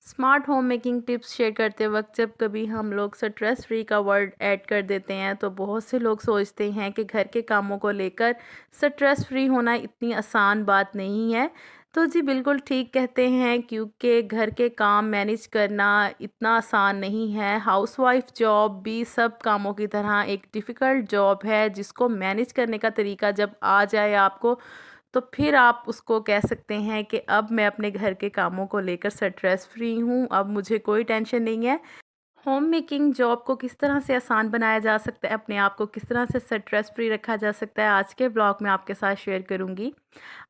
Smart home making tips share करते वक्त जब कभी हम लोग स्ट्रेस फ्री का वर्ड ऐड कर देते हैं तो बहुत से लोग सोचते हैं कि घर के कामों को लेकर स्ट्रेस फ्री होना इतनी आसान बात नहीं है। तो जी बिल्कुल ठीक कहते हैं, क्योंकि घर के काम मैनेज करना इतना आसान नहीं है। हाउसवाइफ जॉब भी सब कामों की तरह एक डिफ़िकल्ट जॉब है, जिसको मैनेज करने का तरीका जब आ जाए आपको, तो फिर आप उसको कह सकते हैं कि अब मैं अपने घर के कामों को लेकर स्ट्रेस फ्री हूँ, अब मुझे कोई टेंशन नहीं है। होम मेकिंग जॉब को किस तरह से आसान बनाया जा सकता है, अपने आप को किस तरह से स्ट्रेस फ्री रखा जा सकता है, आज के ब्लॉग में आपके साथ शेयर करूँगी।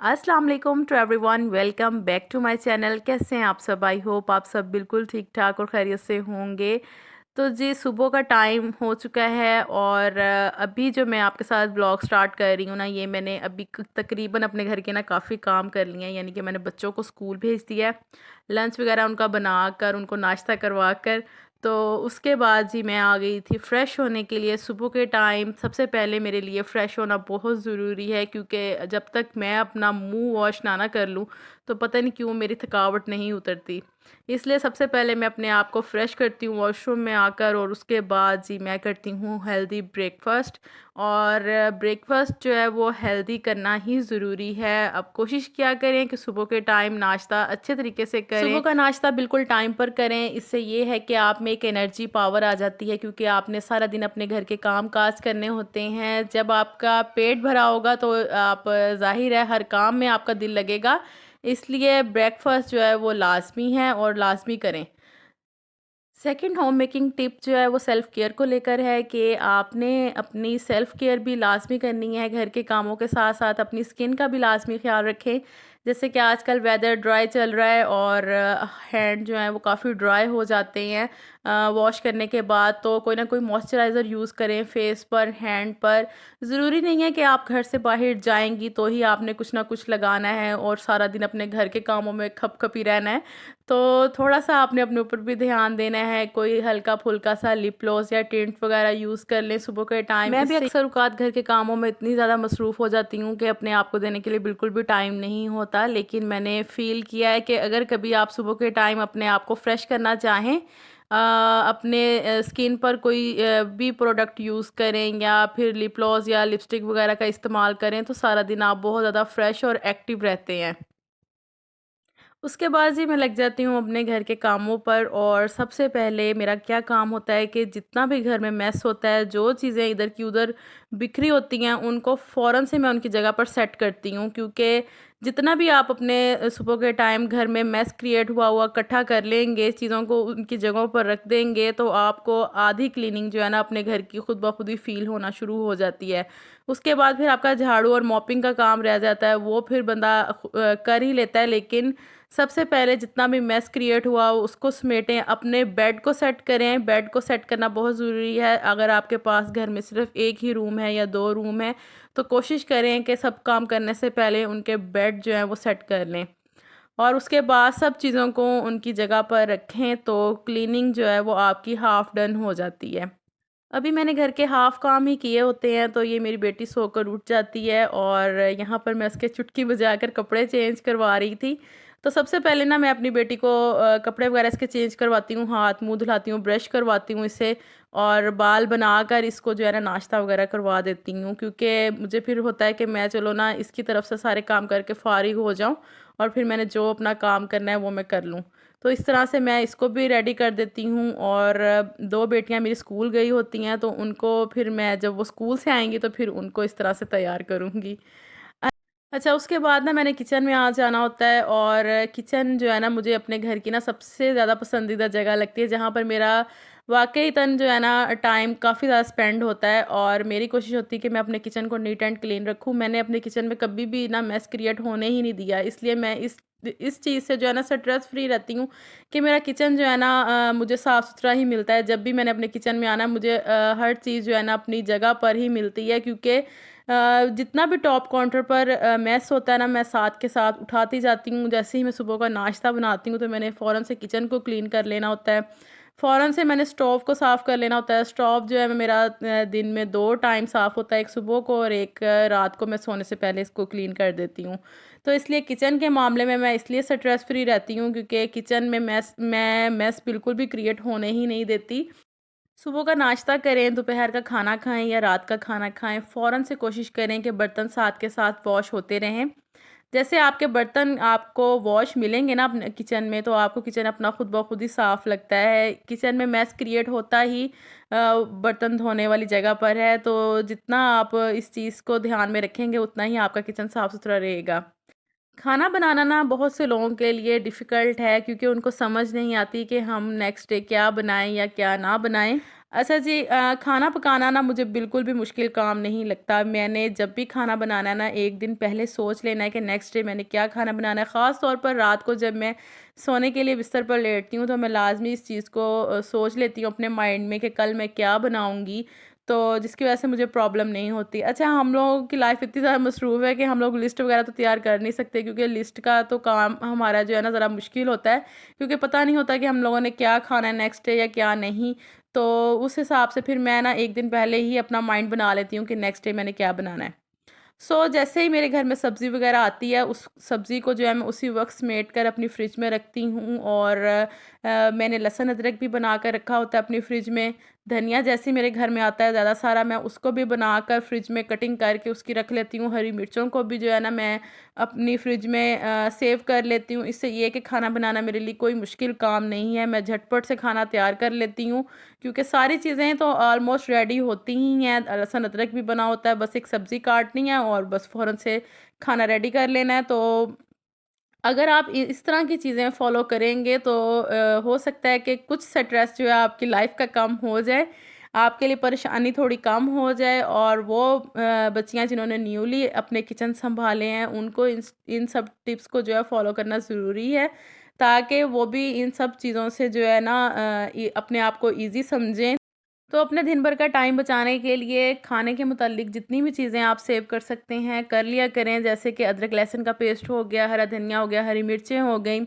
अस्सलाम वालेकुम to everyone, welcome back to my channel. कैसे हैं आप सब? आई होप आप सब बिल्कुल ठीक ठाक और खैरियत से होंगे। तो जी सुबह का टाइम हो चुका है और अभी जो मैं आपके साथ ब्लॉग स्टार्ट कर रही हूँ ना, ये मैंने अभी तकरीबन अपने घर के ना काफ़ी काम कर लिए हैं। यानी कि मैंने बच्चों को स्कूल भेज दिया है, लंच वगैरह उनका बना कर, उनको नाश्ता करवा कर, तो उसके बाद जी मैं आ गई थी फ़्रेश होने के लिए। सुबह के टाइम सबसे पहले मेरे लिए फ़्रेश होना बहुत ज़रूरी है, क्योंकि जब तक मैं अपना मुंह वॉश ना कर लूँ तो पता नहीं क्यों मेरी थकावट नहीं उतरती। इसलिए सबसे पहले मैं अपने आप को फ़्रेश करती हूँ वॉशरूम में आकर, और उसके बाद जी मैं करती हूँ हेल्दी ब्रेकफ़ास्ट। और ब्रेकफ़ास्ट जो है वो हेल्दी करना ही ज़रूरी है। अब कोशिश किया करें कि सुबह के टाइम नाश्ता अच्छे तरीके से करें। सुबह का नाश्ता बिल्कुल टाइम पर करें, इससे ये है कि आप में एक एनर्जी पावर आ जाती है, क्योंकि आपने सारा दिन अपने घर के काम काज करने होते हैं। जब आपका पेट भरा होगा तो आप ज़ाहिर है हर काम में आपका दिल लगेगा। इसलिए ब्रेकफ़ास्ट जो है वो लाज़मी है और लाज़मी करें। सेकंड होम मेकिंग टिप जो है वो सेल्फ़ केयर को लेकर है कि आपने अपनी सेल्फ़ केयर भी लाज़मी करनी है। घर के कामों के साथ-साथ अपनी स्किन का भी लाज़मी ख़्याल रखें। जैसे कि आजकल वेदर ड्राई चल रहा है और हैंड जो हैं वो काफ़ी ड्राई हो जाते हैं वॉश करने के बाद, तो कोई ना कोई मॉइस्चराइज़र यूज़ करें फेस पर, हैंड पर। ज़रूरी नहीं है कि आप घर से बाहर जाएँगी तो ही आपने कुछ ना कुछ लगाना है और सारा दिन अपने घर के कामों में खप-खपी रहना है। तो थोड़ा-सा आपने अपने ऊपर भी ध्यान देना है, कोई हल्का-फुल्का सा लिप ग्लॉस या टिंट वगैरह यूज़ कर लें सुबह के टाइम। मैं भी अक्सर औक़ात घर के कामों में इतनी ज़्यादा मसरूफ़ हो जाती हूँ कि अपने आप को देने के लिए बिल्कुल भी टाइम नहीं होता। लेकिन मैंने फ़ील किया है कि अगर कभी आप सुबह के टाइम अपने आप को फ्रेश करना चाहें, अपने स्किन पर कोई भी प्रोडक्ट यूज़ करें या फिर लिप ग्लॉस या लिपस्टिक वगैरह का इस्तेमाल करें, तो सारा दिन आप बहुत ज़्यादा फ्रेश और एक्टिव रहते हैं। उसके बाद जी मैं लग जाती हूँ अपने घर के कामों पर, और सबसे पहले मेरा क्या काम होता है कि जितना भी घर में मेस होता है, जो चीज़ें इधर की उधर बिखरी होती हैं, उनको फ़ौरन से मैं उनकी जगह पर सेट करती हूँ। क्योंकि जितना भी आप अपने सुबह के टाइम घर में मेस क्रिएट हुआ हुआ इकट्ठा कर लेंगे, चीज़ों को उनकी जगहों पर रख देंगे, तो आपको आधी क्लीनिंग जो है ना अपने घर की खुद ब खुद ही फ़ील होना शुरू हो जाती है। उसके बाद फिर आपका झाड़ू और मॉपिंग का काम रह जाता है, वो फिर बंदा कर ही लेता है। लेकिन सबसे पहले जितना भी मेस क्रिएट हुआ हो उसको समेटें, अपने बेड को सेट करें। बेड को सेट करना बहुत ज़रूरी है। अगर आपके पास घर में सिर्फ एक ही रूम है या 2 रूम है, तो कोशिश करें कि सब काम करने से पहले उनके बेड जो हैं वो सेट कर लें, और उसके बाद सब चीज़ों को उनकी जगह पर रखें, तो क्लीनिंग जो है वो आपकी हाफ़ डन हो जाती है। अभी मैंने घर के हाफ़ काम ही किए होते हैं, तो ये मेरी बेटी सोकर उठ जाती है और यहाँ पर मैं उसके चुटकी बजाकर कपड़े चेंज करवा रही थी। तो सबसे पहले ना मैं अपनी बेटी को कपड़े वगैरह इसके चेंज करवाती हूँ, हाथ-मुँह धुलाती हूँ, ब्रश करवाती हूँ इसे, और बाल बनाकर इसको जो है ना नाश्ता वगैरह करवा देती हूँ। क्योंकि मुझे फिर होता है कि मैं चलो ना इसकी तरफ से सारे काम करके फ़ारिग हो जाऊँ और फिर मैंने जो अपना काम करना है वो मैं कर लूँ। तो इस तरह से मैं इसको भी रेडी कर देती हूँ, और 2 बेटियाँ मेरी स्कूल गई होती हैं, तो उनको फिर मैं जब वो स्कूल से आएँगी तो फिर उनको इस तरह से तैयार करूँगी। अ, अच्छा, उसके बाद ना मैंने किचन में आ जाना होता है, और किचन जो है ना मुझे अपने घर की ना सबसे ज़्यादा पसंदीदा जगह लगती है, जहाँ पर मेरा वाक़ईतन जो है ना टाइम काफ़ी ज़्यादा स्पेंड होता है, और मेरी कोशिश होती है कि मैं अपने किचन को नीट एंड क्लीन रखूँ। मैंने अपने किचन में कभी भी ना मेस क्रिएट होने ही नहीं दिया, इसलिए मैं इस चीज़ से जो है ना स्ट्रेस फ्री रहती हूँ कि मेरा किचन जो है ना मुझे साफ़-सुथरा ही मिलता है। जब भी मैंने अपने किचन में आना है, मुझे हर चीज़ जो है ना अपनी जगह पर ही मिलती है, क्योंकि जितना भी टॉप काउंटर पर मेस होता है ना, मैं साथ के साथ उठाती जाती हूँ। जैसे ही मैं सुबह का नाश्ता बनाती हूँ, तो मैंने फ़ौरन से किचन को क्लीन कर लेना होता है। फ़ौरन से मैंने स्टोव को साफ़ कर लेना होता है। स्टोव जो है मेरा दिन में 2 टाइम साफ़ होता है, एक सुबह को और एक रात को मैं सोने से पहले इसको क्लीन कर देती हूँ। तो इसलिए किचन के मामले में मैं इसलिए स्ट्रेस फ्री रहती हूँ क्योंकि किचन में मैं मेस बिल्कुल भी क्रिएट होने ही नहीं देती। सुबह का नाश्ता करें, दोपहर का खाना खाएँ या रात का खाना खाएँ, फ़ौरन से कोशिश करें कि बर्तन साथ के साथ वॉश होते रहें। जैसे आपके बर्तन आपको वॉश मिलेंगे ना अपने किचन में, तो आपको किचन अपना खुद ब खुद ही साफ़ लगता है। किचन में मेस क्रिएट होता ही बर्तन धोने वाली जगह पर है, तो जितना आप इस चीज़ को ध्यान में रखेंगे, उतना ही आपका किचन साफ़-सुथरा रहेगा। खाना बनाना ना बहुत से लोगों के लिए डिफ़िकल्ट है क्योंकि उनको समझ नहीं आती कि हम नेक्स्ट डे क्या बनाएँ या क्या ना बनाएँ। अच्छा जी, खाना पकाना ना मुझे बिल्कुल भी मुश्किल काम नहीं लगता। मैंने जब भी खाना बनाना है ना, 1 दिन पहले सोच लेना है कि नेक्स्ट डे मैंने क्या खाना बनाना है। ख़ास तौर पर रात को जब मैं सोने के लिए बिस्तर पर लेटती हूँ, तो मैं लाज़मी इस चीज़ को सोच लेती हूँ अपने माइंड में कि कल मैं क्या बनाऊँगी, तो जिसकी वजह से मुझे प्रॉब्लम नहीं होती। अच्छा, हम लोगों की लाइफ़ इतनी ज़्यादा मसरूफ़ है कि हम लोग लिस्ट वगैरह तो तैयार कर नहीं सकते क्योंकि लिस्ट का तो काम हमारा जो है ना ज़रा मुश्किल होता है, क्योंकि पता नहीं होता कि हम लोगों ने क्या खाना है नेक्स्ट डे या क्या नहीं। तो उस हिसाब से फिर मैं ना 1 दिन पहले ही अपना माइंड बना लेती हूँ कि नेक्स्ट डे मैंने क्या बनाना है। जैसे ही मेरे घर में सब्ज़ी वग़ैरह आती है, उस सब्ज़ी को जो है मैं उसी वक़्त समेट कर अपनी फ्रिज में रखती हूँ और मैंने लहसुन अदरक भी बना कर रखा होता है अपनी फ्रिज में। धनिया जैसे ही मेरे घर में आता है ज़्यादा सारा, मैं उसको भी बनाकर फ्रिज में कटिंग करके उसकी रख लेती हूँ। हरी मिर्चों को भी जो है ना मैं अपनी फ्रिज में सेव कर लेती हूँ। इससे ये है कि खाना बनाना मेरे लिए कोई मुश्किल काम नहीं है। मैं झटपट से खाना तैयार कर लेती हूँ क्योंकि सारी चीज़ें तो ऑलमोस्ट रेडी होती ही हैं। लहसुन अदरक भी बना होता है, बस एक सब्ज़ी काटनी है और बस फ़ौरन से खाना रेडी कर लेना है। तो अगर आप इ इस तरह की चीज़ें फ़ॉलो करेंगे तो हो सकता है कि कुछ स्ट्रेस जो है आपकी लाइफ़ का कम हो जाए, आपके लिए परेशानी थोड़ी कम हो जाए और वो बच्चियाँ जिन्होंने न्यूली अपने किचन सँभाले हैं, उनको इन सब टिप्स को जो है फ़ॉलो करना ज़रूरी है, ताकि वो भी इन सब चीज़ों से जो है ना अपने आप को ईज़ी समझें। तो अपने दिन भर का टाइम बचाने के लिए खाने के मुतालिक जितनी भी चीज़ें आप सेव कर सकते हैं, कर लिया करें। जैसे कि अदरक लहसुन का पेस्ट हो गया, हरा धनिया हो गया, हरी मिर्चें हो गईं,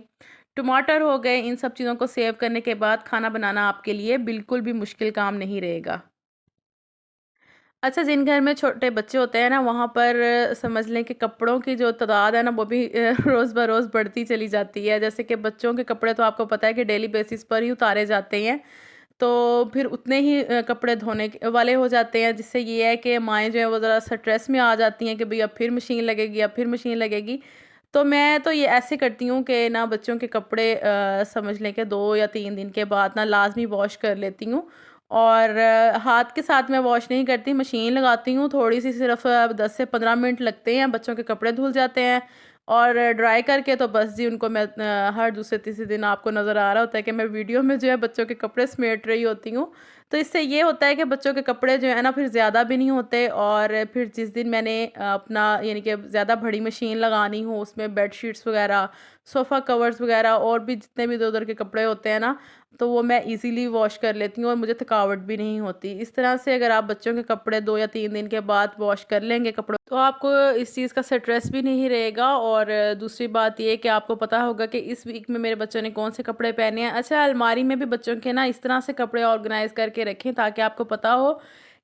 टमाटर हो गए। इन सब चीज़ों को सेव करने के बाद खाना बनाना आपके लिए बिल्कुल भी मुश्किल काम नहीं रहेगा। अच्छा, जिन घर में छोटे बच्चे होते हैं ना, वहाँ पर समझ लें कि कपड़ों की जो तादाद है ना, वो भी रोज़ ब-रोज़ बढ़ती चली जाती है। जैसे कि बच्चों के कपड़े तो आपको पता है कि डेली बेसिस पर ही उतारे जाते हैं। तो फिर उतने ही कपड़े धोने के वाले हो जाते हैं, जिससे ये है कि माएँ जो हैं वो ज़रा स्ट्रेस में आ जाती हैं कि भई अब फिर मशीन लगेगी, अब फिर मशीन लगेगी। तो मैं तो ये ऐसे करती हूँ कि ना बच्चों के कपड़े समझ लें कि 2 या 3 दिन के बाद ना लाज़मी वॉश कर लेती हूँ और हाथ के साथ मैं वॉश नहीं करती, मशीन लगाती हूँ। थोड़ी-सी सिर्फ़ 10 से 15 मिनट लगते हैं, बच्चों के कपड़े धुल जाते हैं और ड्राई करके तो बस जी उनको मैं हर दूसरे-तीसरे दिन आपको नज़र आ रहा होता है कि मैं वीडियो में जो है बच्चों के कपड़े समेट रही होती हूँ। तो इससे ये होता है कि बच्चों के कपड़े जो है ना फिर ज़्यादा भी नहीं होते और फिर जिस दिन मैंने अपना यानी कि ज़्यादा बड़ी मशीन लगानी हो, उसमें बेडशीट्स वग़ैरह, सोफ़ा कवर्स वग़ैरह और भी जितने भी इधर-उधर के कपड़े होते हैं ना, तो वो मैं ईज़िली वॉश कर लेती हूँ और मुझे थकावट भी नहीं होती। इस तरह से अगर आप बच्चों के कपड़े 2 या 3 दिन के बाद वॉश कर लेंगे कपड़ों, तो आपको इस चीज़ का स्ट्रेस भी नहीं रहेगा और दूसरी बात ये है कि आपको पता होगा कि इस वीक में मेरे बच्चों ने कौन से कपड़े पहने हैं। अच्छा, अलमारी में भी बच्चों के ना इस तरह से कपड़े ऑर्गेनाइज़ करके रखें ताकि आपको पता हो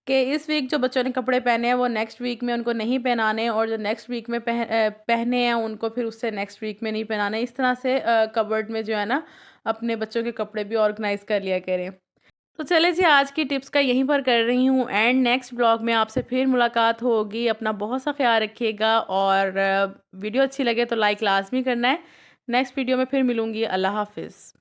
कि इस वीक जो बच्चों ने कपड़े पहने हैं वो नेक्स्ट वीक में उनको नहीं पहनाने और जो नेक्स्ट वीक में पहने हैं उनको फिर उससे नेक्स्ट वीक में नहीं पहनाने। इस तरह से कबर्ड में जो है ना अपने बच्चों के कपड़े भी ऑर्गेनाइज़ कर लिया करें। तो चले जी, आज की टिप्स का यहीं पर कर रही हूँ एंड नेक्स्ट ब्लॉग में आपसे फिर मुलाकात होगी। अपना बहुत सा ख्याल रखिएगा और वीडियो अच्छी लगे तो लाइक लाज़मी करना है। नेक्स्ट वीडियो में फिर मिलूँगी। अल्लाह हाफ़िज़।